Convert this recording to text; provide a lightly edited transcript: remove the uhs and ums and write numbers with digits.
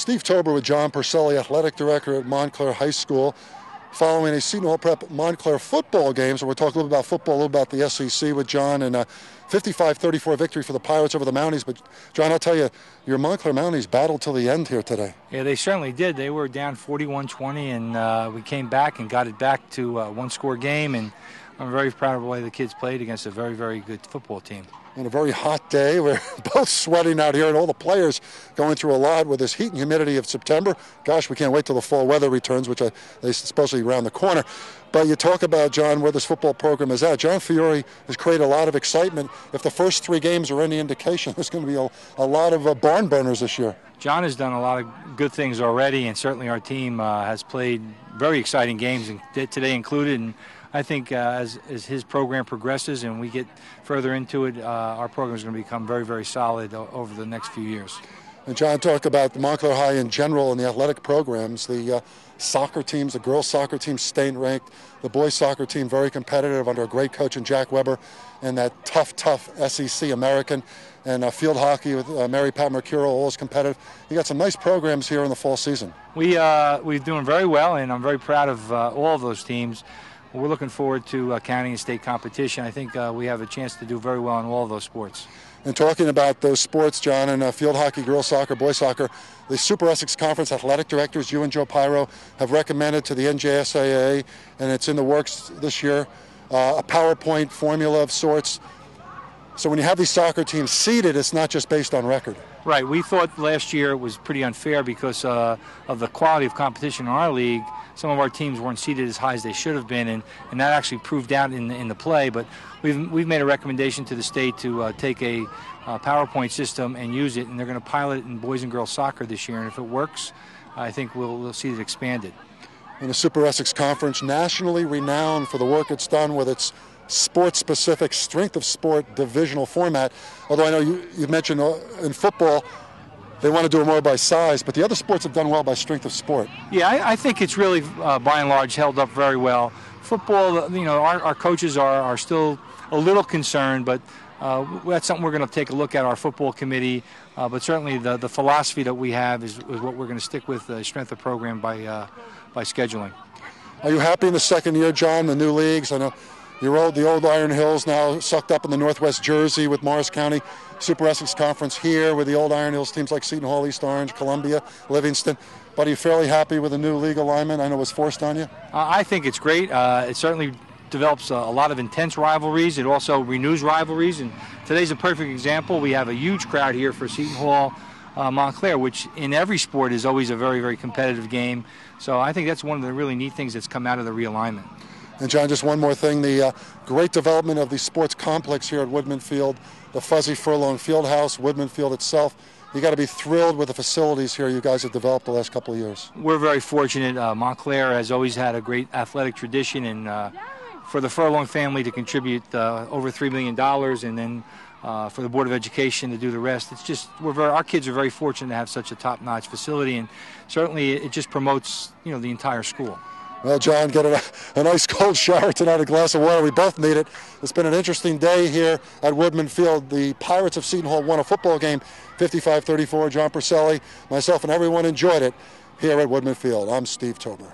Steve Tober with John Porcelli, athletic director at Montclair High School. Following a Seton Hall Prep Montclair football game, so we'll talk a little about football, a little about the SEC with John, and a 55-34 victory for the Pirates over the Mounties. But John, I'll tell you, your Montclair Mounties battled till the end here today. Yeah, they certainly did. They were down 41-20, and we came back and got it back to a one-score game, and I'm very proud of the way the kids played against a very, very good football team. On a very hot day, we're both sweating out here, and all the players going through a lot with this heat and humidity of September. Gosh, we can't wait till the fall weather returns, which they supposedly around the corner. But you talk about, John, where this football program is at. John Fiore has created a lot of excitement. If the first 3 games are any indication, there's going to be a lot of barn burners this year. John has done a lot of good things already, and certainly our team has played very exciting games, and today included. And I think as his program progresses and we get further into it, our program is going to become very, very solid over the next few years. And John, talk about the Montclair High in general and the athletic programs. The soccer teams, the girls' soccer team staying ranked. The boys' soccer team very competitive under a great coach in Jack Weber, and that tough SEC American. And field hockey with Mary Pat Mercuro, always competitive. You got some nice programs here in the fall season. We're doing very well, and I'm very proud of all of those teams. We're looking forward to county and state competition. I think we have a chance to do very well in all of those sports. And talking about those sports, John, and field hockey, girls soccer, boys soccer, the Super Essex Conference athletic directors, you and Joe Pyro, have recommended to the NJSAA, and it's in the works this year, a PowerPoint formula of sorts. So when you have these soccer teams seeded, it's not just based on record. Right. We thought last year it was pretty unfair because of the quality of competition in our league. Some of our teams weren't seeded as high as they should have been, and that actually proved out in the play. But we've made a recommendation to the state to take a PowerPoint system and use it, and they're going to pilot it in boys and girls soccer this year. And if it works, I think we'll see it expanded. And the Super Essex Conference, nationally renowned for the work it's done with its sport-specific strength of sport divisional format. Although I know you mentioned in football they want to do it more by size, but the other sports have done well by strength of sport. Yeah, I think it's really by and large held up very well. Football, you know, our coaches are still a little concerned, but that's something we're going to take a look at, our football committee. But certainly the philosophy that we have is what we're going to stick with, the strength of program by scheduling. Are you happy in the second year, John, the new leagues? I know the old Iron Hills now sucked up in the Northwest Jersey with Morris County. Super Essex Conference here with the old Iron Hills teams like Seton Hall, East Orange, Columbia, Livingston. But are you fairly happy with the new league alignment? I know it was forced on you. I think it's great. It certainly develops a lot of intense rivalries. It also renews rivalries. And today's a perfect example. We have a huge crowd here for Seton Hall, Montclair, which in every sport is always a very, very competitive game. So I think that's one of the really neat things that's come out of the realignment. And John, just one more thing, the great development of the sports complex here at Woodman Field, the Fuzzy Furlong Fieldhouse, Woodman Field itself. You got to be thrilled with the facilities here you guys have developed the last couple of years. We're very fortunate. Montclair has always had a great athletic tradition, and for the Furlong family to contribute over $3 million, and then for the Board of Education to do the rest, it's just our kids are very fortunate to have such a top-notch facility, and certainly it just promotes the entire school. Well, John, get a nice cold shower tonight, a glass of water. We both need it. It's been an interesting day here at Woodman Field. The Pirates of Seton Hall won a football game, 55-34. John Porcelli, myself, and everyone enjoyed it here at Woodman Field. I'm Steve Tober.